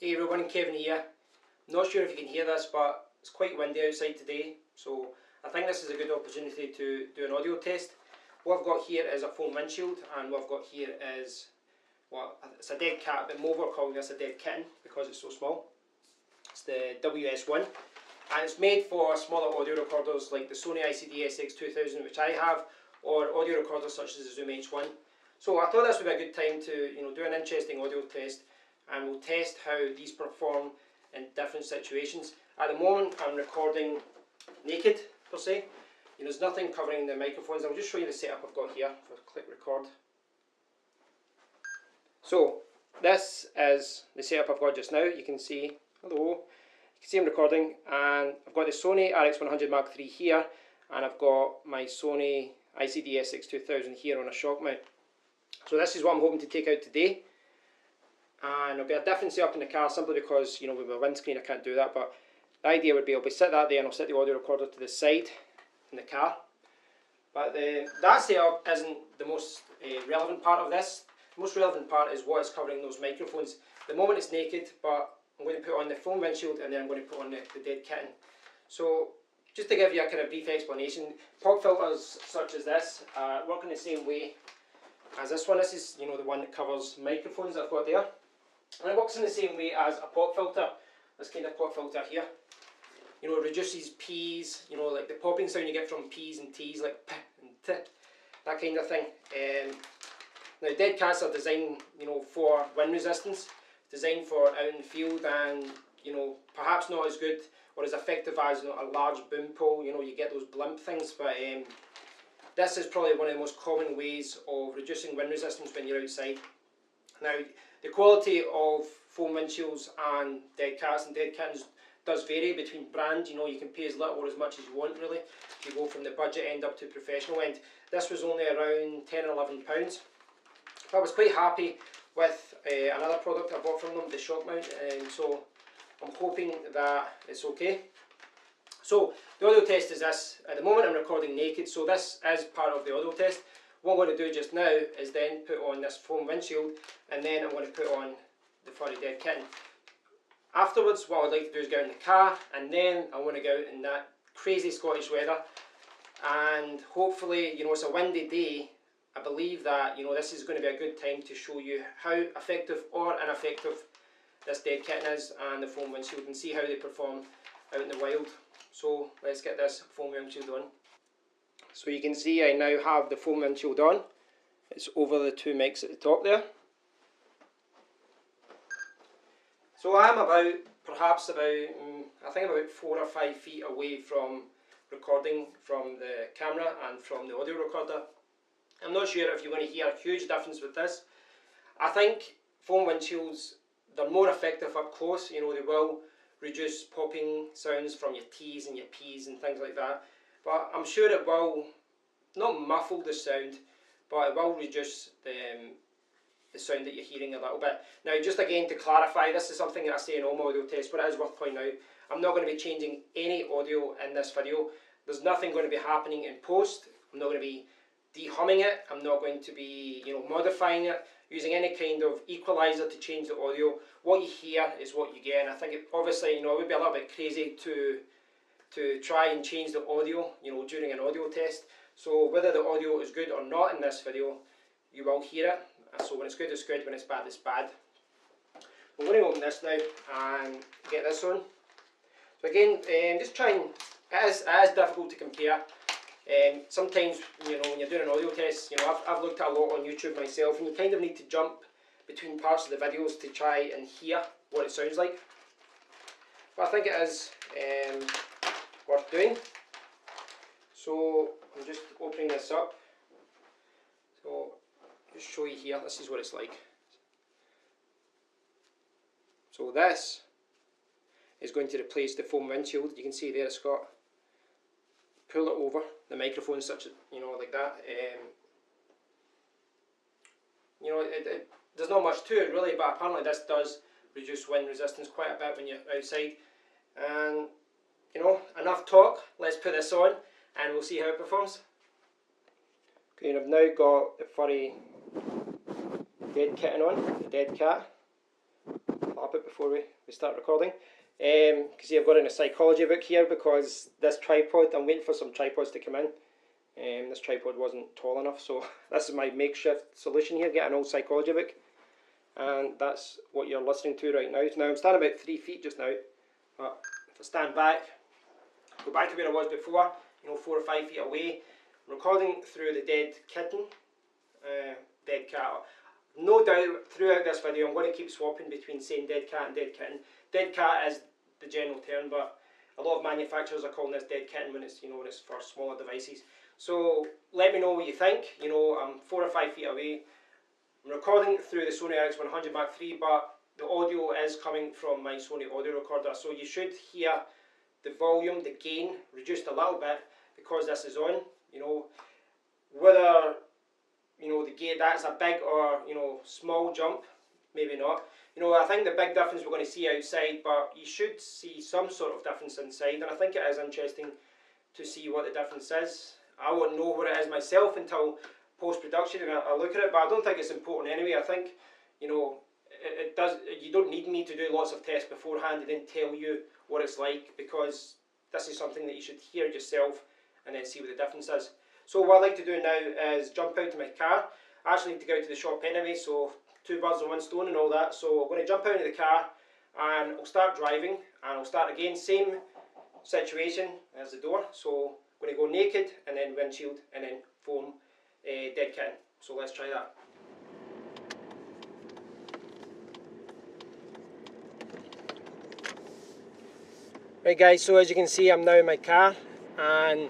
Hey everyone, Kevin here. I'm not sure if you can hear this, but it's quite windy outside today, so I think this is a good opportunity to do an audio test. What I've got here is a foam windshield, and what I've got here is, well, it's a Deadcat, but more we're calling this a Deadkitten because it's so small. It's the WS1, and it's made for smaller audio recorders like the Sony RX100 which I have, or audio recorders such as the Zoom H1. So I thought this would be a good time to do an interesting audio test, and we'll test how these perform in different situations. At the moment I'm recording naked per se. There's nothing covering the microphones. I'll just show you the setup I've got here. If I click record. So this is the setup I've got just now. You can see, hello, you can see I'm recording, and I've got the Sony RX100 III here, and I've got my Sony ICD-SX2000 here on a shock mount. So this is what I'm hoping to take out today. And I'll get a different setup in the car simply because, with my windscreen I can't do that, but the idea would be I'll sit that there and I'll set the audio recorder to the side in the car. But that setup isn't the most relevant part of this. The most relevant part is what is covering those microphones. At the moment it's naked, but I'm going to put on the foam windshield and then I'm going to put on the Deadkitten. So just to give you a kind of brief explanation, pop filters such as this work in the same way as this one. This is the one that covers microphones that I've got there. And it works in the same way as a pop filter, this kind of pop filter here. It reduces P's, like the popping sound you get from P's and T's, like P and T, that kind of thing. Now Deadcats are designed, for wind resistance, designed for out in the field, and perhaps not as good or as effective as a large boom pole. You get those blimp things, but this is probably one of the most common ways of reducing wind resistance when you're outside. Now, the quality of foam windshields and Deadcats and Deadkittens does vary between brands. You can pay as little or as much as you want, really. You go from the budget end up to professional end. This was only around £10 or £11. I was quite happy with another product I bought from them, the shock mount, and so I'm hoping that it's okay. So the audio test is this. At the moment I'm recording naked, so this is part of the audio test. What I'm going to do just now is then put on this foam windshield, and then I'm going to put on the Furry Deadkitten. Afterwards, what I'd like to do is go out in the car, and then I want to go out in that crazy Scottish weather, and hopefully, it's a windy day. I believe that, this is going to be a good time to show you how effective or ineffective this Deadkitten is and the foam windshield, and see how they perform out in the wild. So let's get this foam windshield on. So you can see I now have the foam windshield on. It's over the two mics at the top there. So I'm perhaps about 4 or 5 feet away from recording from the camera and from the audio recorder. I'm not sure if you're going to hear a huge difference with this. I think foam windshields, they're more effective up close. They will reduce popping sounds from your T's and your P's and things like that. But I'm sure it will not muffle the sound, but it will reduce the sound that you're hearing a little bit. Now, just again to clarify, this is something that I say in all my audio tests, but it is worth pointing out. I'm not going to be changing any audio in this video. There's nothing going to be happening in post. I'm not going to be dehumming it. I'm not going to be modifying it, using any kind of equalizer to change the audio. What you hear is what you get, and I think obviously it would be a little bit crazy to try and change the audio, during an audio test. So whether the audio is good or not in this video, you will hear it. So when it's good, it's good. When it's bad, it's bad. I'm going to open this now and get this on. So again, just trying. It is difficult to compare. Sometimes when you're doing an audio test, I've looked at a lot on YouTube myself, and you kind of need to jump between parts of the videos to try and hear what it sounds like. But I think it is worth doing. So I'm just opening this up. So just show you here, this is what it's like. So this is going to replace the foam windshield. You can see there it's got, pull it over, the microphone such as, like that. There's not much to it really, but apparently this does reduce wind resistance quite a bit when you're outside. And enough talk, let's put this on and we'll see how it performs. Okay, and I've now got the Furry Deadkitten on, the Deadcat. I'll up it before we start recording. Because I've got in a psychology book here because this tripod, I'm waiting for some tripods to come in. This tripod wasn't tall enough, so this is my makeshift solution here. Get an old psychology book, and that's what you're listening to right now. Now I'm standing about 3 feet just now, but if I stand back, go back to where I was before, 4 or 5 feet away, I'm recording through the Deadkitten, Deadcat. No doubt throughout this video I'm going to keep swapping between saying Deadcat and Deadkitten. Deadcat is the general term, but a lot of manufacturers are calling this Deadkitten when it's when it's for smaller devices. So let me know what you think. I'm 4 or 5 feet away. I'm recording through the Sony RX100 III, but the audio is coming from my Sony audio recorder, so you should hear the volume, the gain reduced a little bit because this is on. Whether the gain, that's a big or small jump, maybe not. I think the big difference we're going to see outside, but you should see some sort of difference inside, and I think it is interesting to see what the difference is. I won't know what it is myself until post-production and I look at it, but I don't think it's important anyway. I think it does. You don't need me to do lots of tests beforehand and then tell you what it's like, because this is something that you should hear yourself and then see what the difference is. So what I like to do now is jump out to my car. I actually need to go out to the shop anyway, so 2 birds with 1 stone and all that. So I'm going to jump out of the car and I'll start driving, and I'll start again, same situation as the door. So I'm going to go naked and then windshield and then foam Deadcat. So let's try that. Right guys, so as you can see I'm now in my car, and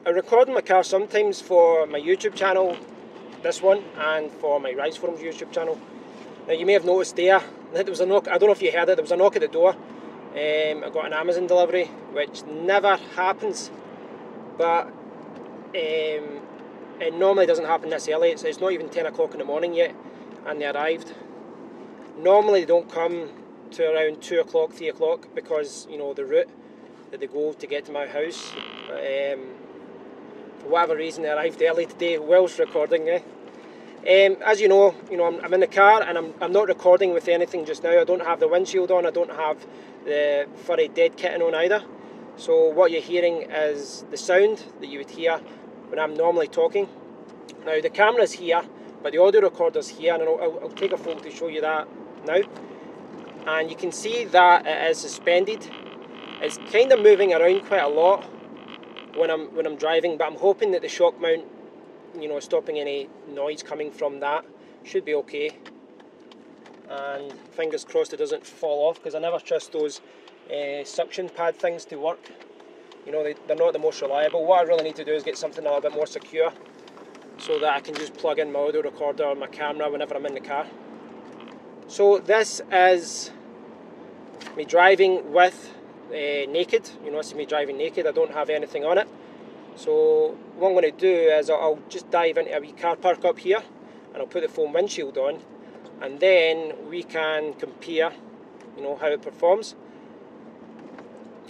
I record in my car sometimes for my YouTube channel, this one, and for my Rise Forums YouTube channel. Now you may have noticed there that there was a knock. I don't know if you heard it, there was a knock at the door. I got an Amazon delivery, which never happens, but it normally doesn't happen this early. It's not even 10 o'clock in the morning yet, and they arrived. Normally they don't come to around 2 o'clock, 3 o'clock, because the route that they go to get to my house. But, for whatever reason they arrived early today whilst recording. As you know, I'm in the car and I'm not recording with anything just now. I don't have the windshield on, I don't have the Furry Deadcat on either. So what you're hearing is the sound that you would hear when I'm normally talking. Now the camera's here, but the audio recorder's here, and I'll take a photo to show you that now. And you can see that it is suspended. It's kind of moving around quite a lot when I'm driving, but I'm hoping that the shock mount, stopping any noise coming from that, should be okay. And fingers crossed it doesn't fall off, because I never trust those suction pad things to work. They're not the most reliable. What I really need to do is get something a little bit more secure, so that I can just plug in my audio recorder or my camera whenever I'm in the car. So this is me driving with naked. This is me driving naked. I don't have anything on it. So what I'm going to do is I'll just dive into a wee car park up here, and I'll put the foam windshield on, and then we can compare how it performs.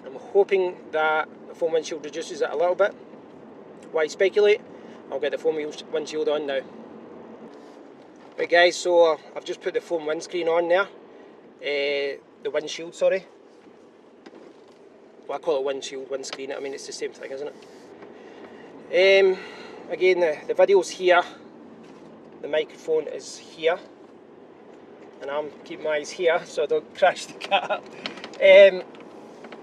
I'm hoping that the foam windshield reduces it a little bit. While I speculate, I'll get the foam windshield on now. Right guys, so I've just put the foam windscreen on there. The windshield, sorry. Well, I call it windshield, windscreen. I mean, it's the same thing, isn't it? Again, the video's here. The microphone is here. And I'm keeping my eyes here so I don't crash the car.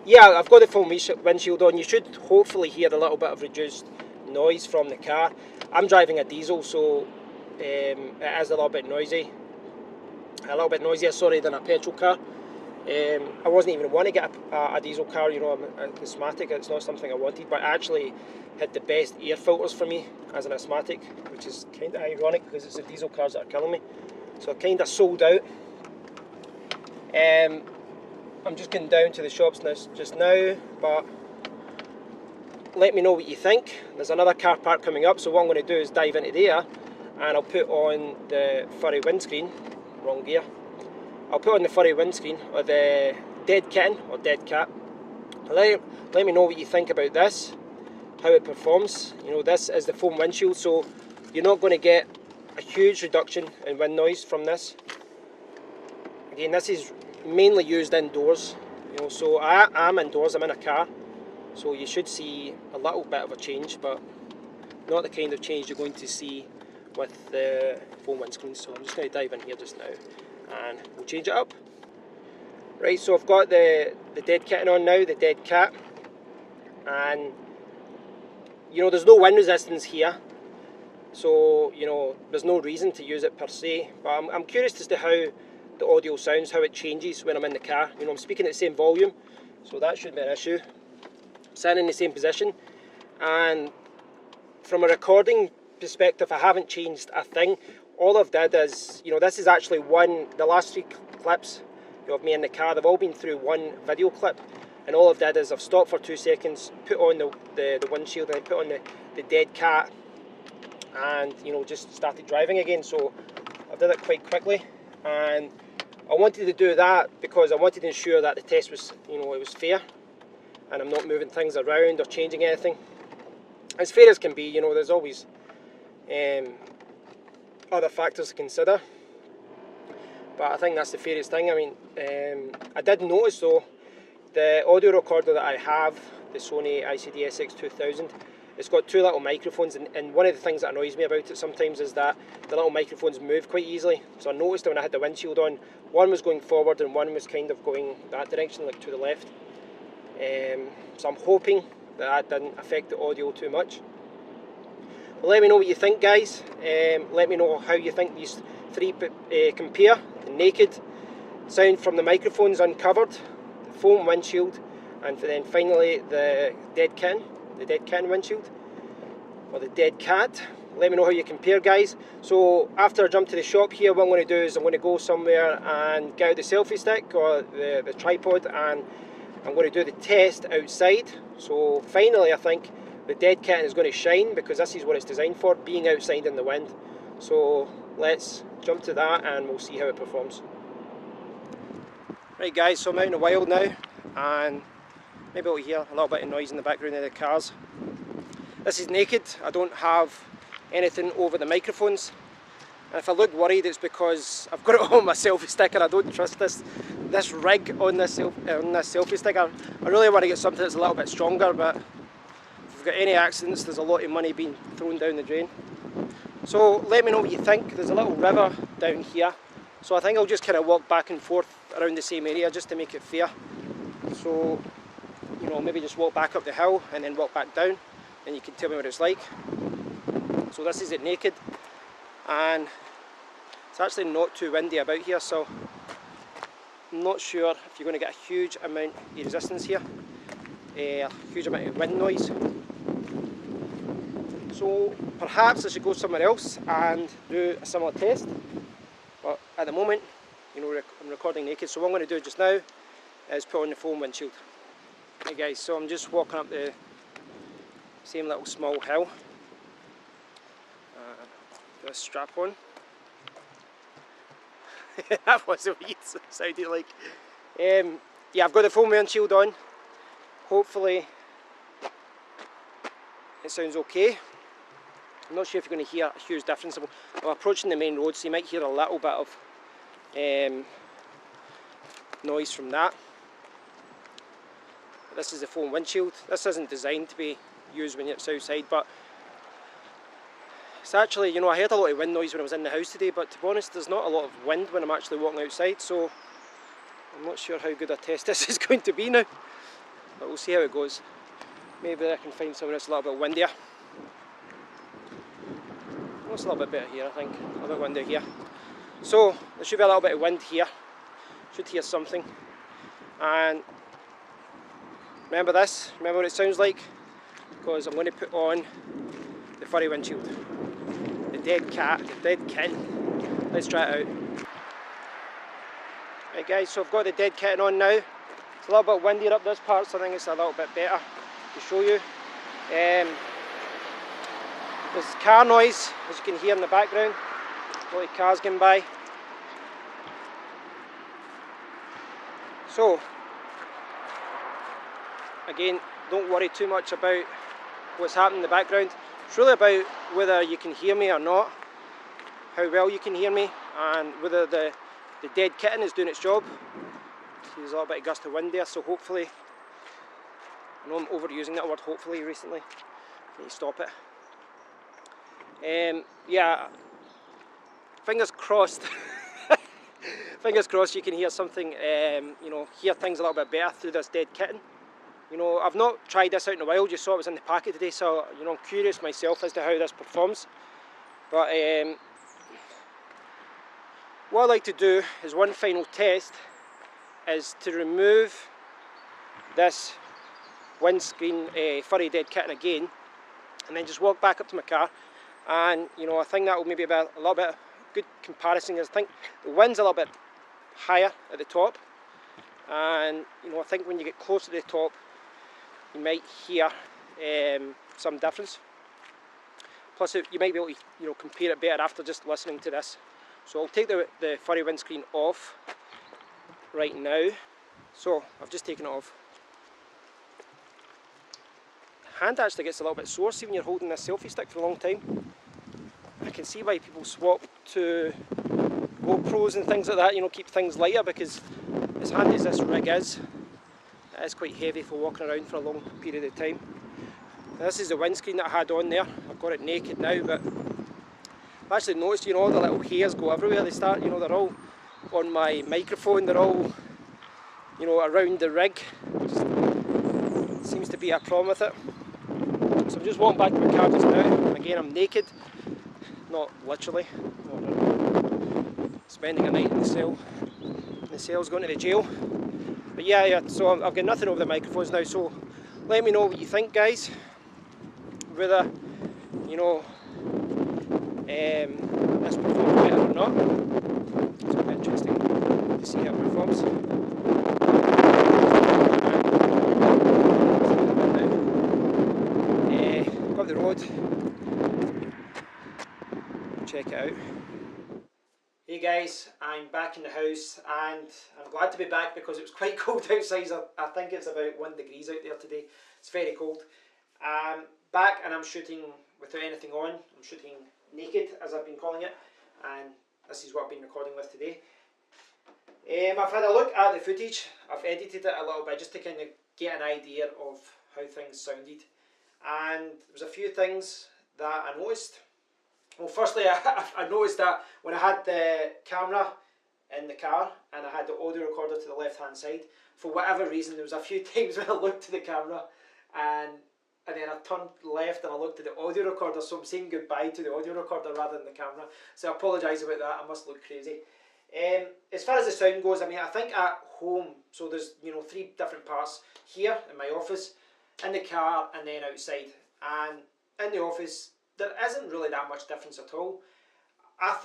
Yeah, I've got the foam windshield on. You should hopefully hear a little bit of reduced noise from the car. I'm driving a diesel, so it is a little bit noisy. A little bit noisier, sorry, than a petrol car. I wasn't even wanting to get a diesel car, I'm an asthmatic. It's not something I wanted, but I actually had the best air filters for me as an asthmatic, which is kind of ironic because it's the diesel cars that are killing me. So I kind of sold out. I'm just going down to the shops just now, but let me know what you think. There's another car park coming up, so what I'm going to do is dive into there, and I'll put on the Furry windscreen. Wrong gear. I'll put on the Furry windscreen, or the Deadkitten or Deadcat. Let me know what you think about this, how it performs. This is the foam windshield, so you're not going to get a huge reduction in wind noise from this. Again, this is mainly used indoors, you know, so I'm indoors, I'm in a car, so you should see a little bit of a change, but not the kind of change you're going to see with the foam windscreen. So I'm just going to dive in here just now and we'll change it up. Right, so I've got the Deadcat on now, the Deadcat, and you know, there's no wind resistance here, so you know, there's no reason to use it per se, but I'm curious as to how the audio sounds, how it changes when I'm in the car. You know, I'm speaking at the same volume, so that shouldn't be an issue. I'm sitting in the same position, and from a recording perspective, I haven't changed a thing. All I've did is, you know, this is actually the last 3 clips of me in the car, they've all been through one video clip, and all I've did is I've stopped for 2 seconds, put on the windshield, and I put on the Deadcat, and you know, just started driving again. So I did it quite quickly, and I wanted to do that because I wanted to ensure that the test was, you know, it was fair, and I'm not moving things around or changing anything. As fair as can be, you know, there's always other factors to consider, but I think that's the fairest thing. I mean, I did notice though, the audio recorder that I have, the Sony RX100 III, it's got 2 little microphones, and one of the things that annoys me about it sometimes is that the little microphones move quite easily. So I noticed that when I had the windshield on, one was going forward and one was kind of going that direction, like to the left. So I'm hoping that didn't affect the audio too much. Well, let me know what you think, guys. Let me know how you think these 3 compare. The naked sound from the microphones uncovered, the foam windshield, and then finally the Deadcat windshield, or the Deadcat. Let me know how you compare, guys. So after I jump to the shop here, what I'm going to do is I'm going to go somewhere and get out the selfie stick or the tripod, and I'm going to do the test outside. So finally I think the Deadcat is going to shine, because this is what it's designed for, being outside in the wind. So let's jump to that and we'll see how it performs. Right guys, so I'm out in the wild now, and maybe you'll hear a little bit of noise in the background of the cars. This is naked, I don't have anything over the microphones, and if I look worried, it's because I've got it on my selfie stick and I don't trust this rig on this selfie stick. I really want to get something that's a little bit stronger, but if we've got any accidents, there's a lot of money being thrown down the drain. So let me know what you think. There's a little river down here, so I think I'll just kind of walk back and forth around the same area just to make it fair. So, you know, maybe just walk back up the hill and then walk back down, and you can tell me what it's like. So this is it naked, and it's actually not too windy about here, so I'm not sure if you're going to get a huge amount of resistance here, a huge amount of wind noise. So perhaps I should go somewhere else and do a similar test, but at the moment, you know, I'm recording naked, so what I'm going to do just now is put on the foam windshield. Hey guys, so I'm just walking up the same little small hill. This strap on. That was what it sounded like. Yeah, I've got the foam windshield on. Hopefully it sounds okay. I'm not sure if you're going to hear a huge difference. I'm approaching the main road, so you might hear a little bit of noise from that. But this is the foam windshield. This isn't designed to be used when it's outside, but it's actually, you know, I heard a lot of wind noise when I was in the house today, but to be honest, there's not a lot of wind when I'm actually walking outside, so I'm not sure how good a test this is going to be now, but we'll see how it goes. Maybe I can find somewhere that's a little bit windier. Well, it's a little bit better here, I think. A little bit windier here. So there should be a little bit of wind here. Should hear something. And remember this, remember what it sounds like, because I'm going to put on the Furry Windshield, the Deadcat, the Deadcat. Let's try it out. Right guys, so I've got the Deadcat on now. It's a little bit windier up this part, so I think it's a little bit better to show you. There's car noise, as you can hear in the background. A lot of cars going by. So, again, don't worry too much about what's happening in the background. It's really about whether you can hear me or not, how well you can hear me, and whether the the Deadkitten is doing its job. See, there's a little bit of gust of wind there, so hopefully, I know I'm overusing that word hopefully recently, I need to stop it. Yeah, fingers crossed. Fingers crossed you can hear something, you know, hear things a little bit better through this Deadkitten. You know, I've not tried this out in a while, just saw it was in the packet today, so, you know, I'm curious myself as to how this performs. But what I like to do is one final test is to remove this windscreen Furry Deadkitten again, and then just walk back up to my car, and you know, I think that will maybe be a little bit good comparison. I think the wind's a little bit higher at the top, and you know, I think when you get close to the top you might hear some difference. Plus you might be able to, you know, compare it better after just listening to this. So I'll take the Furry windscreen off right now. So I've just taken it off. The hand actually gets a little bit sore, see when you're holding this selfie stick for a long time. I can see why people swap to GoPros and things like that, you know, keep things lighter, because as handy as this rig is, it is quite heavy for walking around for a long period of time. Now, this is the windscreen that I had on there. I've got it naked now, but I've actually noticed, you know, all the little hairs go everywhere. They start, you know, they're all on my microphone, they're all, you know, around the rig. Just seems to be a problem with it. So I'm just walking back to my car just now. Again, I'm naked, not literally. Spending a night in the cell. The cell's going to the jail. But yeah, so I've got nothing over the microphones now, so let me know what you think, guys. Whether, you know, this performs better or not. It's going to be interesting to see how it performs. Go up the road, check it out. Hey guys, I'm back in the house, and I'm glad to be back because it was quite cold outside. I think it's about 1 degree out there today. It's very cold. Back, and I'm shooting without anything on. I'm shooting naked, as I've been calling it, and this is what I've been recording with today. I've had a look at the footage. I've edited it a little bit just to kind of get an idea of how things sounded, and there was a few things that I noticed. Well, firstly, I noticed that when I had the camera in the car and I had the audio recorder to the left hand side, for whatever reason there was a few times when I looked to the camera and then I turned left and I looked at the audio recorder, so I'm saying goodbye to the audio recorder rather than the camera. So I apologise about that, I must look crazy. As far as the sound goes, I mean, I think at home, so there's, you know, 3 different parts here in my office, in the car, and then outside. And in the office, there isn't really that much difference at all. I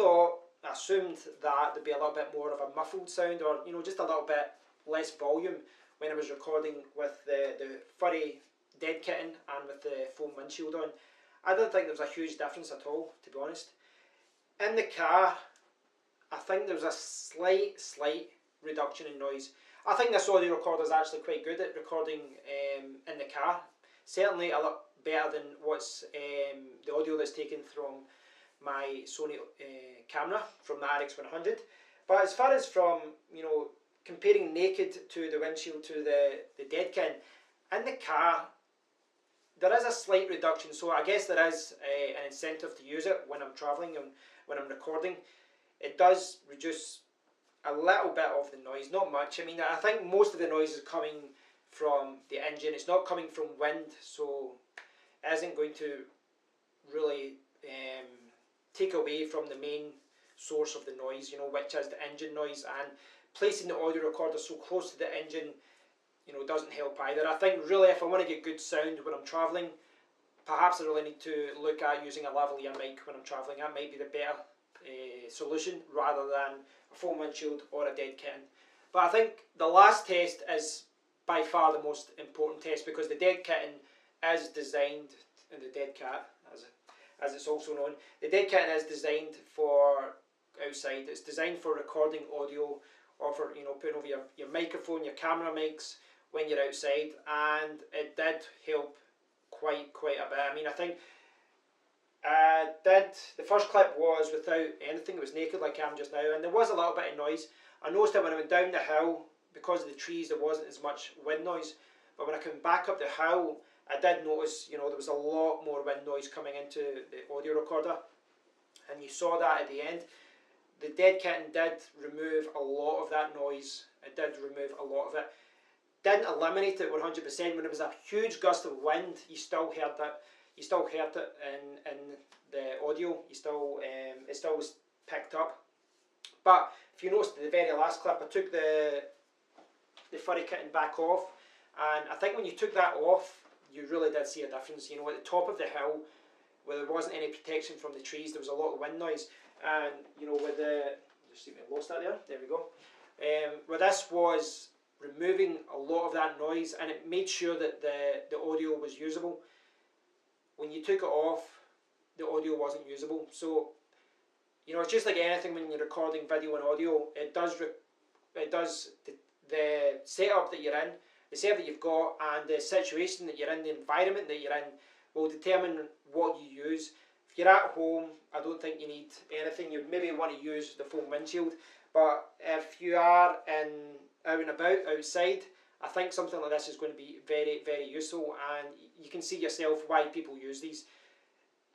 assumed that there'd be a little bit more of a muffled sound, or, you know, just a little bit less volume when I was recording with the Furry Deadkitten and with the foam windshield on. I don't think there was a huge difference at all, to be honest. In the car, I think there was a slight reduction in noise. I think this audio recorder is actually quite good at recording in the car. Certainly a lot better than what's the audio that's taken from my Sony camera, from the RX100. But as far as from, you know, comparing naked to the windshield to the Deadcat, in the car there is a slight reduction, so I guess there is an incentive to use it when I'm travelling and when I'm recording. It does reduce a little bit of the noise, not much. I mean, I think most of the noise is coming from the engine. It's not coming from wind, so it isn't going to really take away from the main source of the noise, you know, which is the engine noise. And placing the audio recorder so close to the engine, you know, doesn't help either. I think really if I want to get good sound when I'm travelling, perhaps I really need to look at using a lavalier mic when I'm travelling. That might be the better solution rather than a foam windshield or a Deadcat. But I think the last test is by far the most important test, because the Deadcat is designed, and the Deadcat as it's also known, the Deadcat is designed for outside. It's designed for recording audio, or for, you know, putting over your microphone, your camera mics when you're outside, and it did help quite a bit. I mean, I think the first clip was without anything. It was naked like I am just now, and there was a little bit of noise, I noticed that when I went down the hill, because of the trees, there wasn't as much wind noise. But when I came back up the hill, I did notice, you know, there was a lot more wind noise coming into the audio recorder. And you saw that at the end. The Deadcat did remove a lot of that noise. It did remove a lot of it. Didn't eliminate it 100%. When there was a huge gust of wind, you still heard that. You still heard it in the audio. You still it still was picked up. But if you noticed the very last clip, I took the furry kitten back off, and I think when you took that off, you really did see a difference. You know, at the top of the hill, where there wasn't any protection from the trees, there was a lot of wind noise, and you know, with the, just see if I lost that there. There we go. Where this was removing a lot of that noise, and it made sure that the audio was usable. When you took it off, the audio wasn't usable. So, you know, it's just like anything when you're recording video and audio. It does the setup that you're in, the setup that you've got, and the situation that you're in, the environment that you're in, will determine what you use. If you're at home, I don't think you need anything. You maybe want to use the foam windshield, but if you are out and about outside, I think something like this is going to be very, very useful, and you can see yourself why people use these.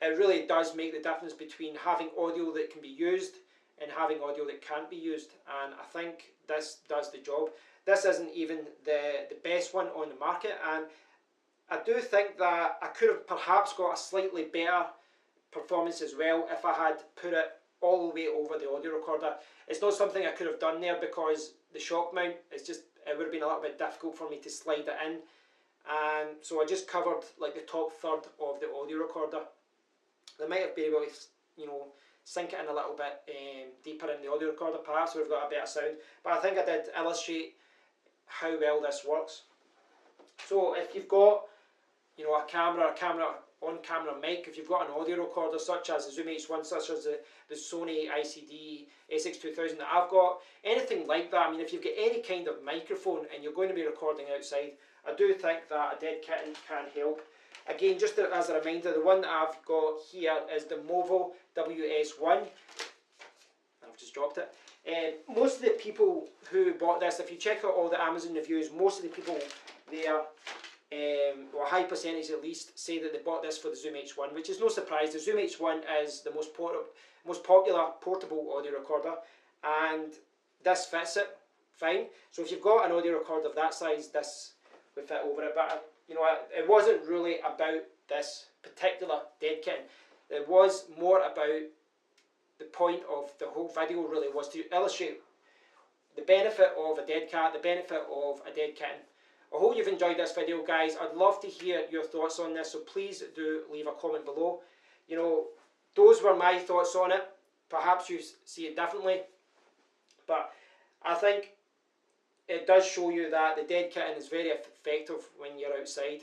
It really does make the difference between having audio that can be used and having audio that can't be used, and I think this does the job. This isn't even the best one on the market, and I do think that I could have perhaps got a slightly better performance as well if I had put it all the way over the audio recorder. It's not something I could have done there because the shock mount, it would have been a little bit difficult for me to slide it in, and so I just covered like the top third of the audio recorder. I might have been able to, you know, sink it in a little bit deeper in the audio recorder, perhaps would have got a better sound, but I think I did illustrate how well this works. So if you've got, you know, a camera on-camera mic, if you've got an audio recorder such as the Zoom H1, such as the Sony ICD A6-2000 that I've got, anything like that, I mean, if you've got any kind of microphone and you're going to be recording outside, I do think that a Deadcat can help. Again, just as a reminder, the one that I've got here is the Movo WS1. I've just dropped it. Most of the people who bought this, if you check out all the Amazon reviews, most of the people there, or a high percentage at least, say that they bought this for the Zoom H1, which is no surprise. The Zoom H1 is the most popular portable audio recorder, and this fits it fine. So if you've got an audio recorder of that size, this would fit over it. But you know, it wasn't really about this particular Deadcat. It was more about the point of the whole video really was to illustrate the benefit of a Deadcat, the benefit of a Deadcat. I hope you've enjoyed this video, guys. I'd love to hear your thoughts on this, so please do leave a comment below. You know, those were my thoughts on it. Perhaps you see it differently, but I think it does show you that the Deadcat is very effective when you're outside.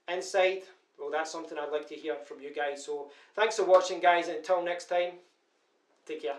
Inside, well, that's something I'd like to hear from you guys. So thanks for watching, guys, and until next time, take care.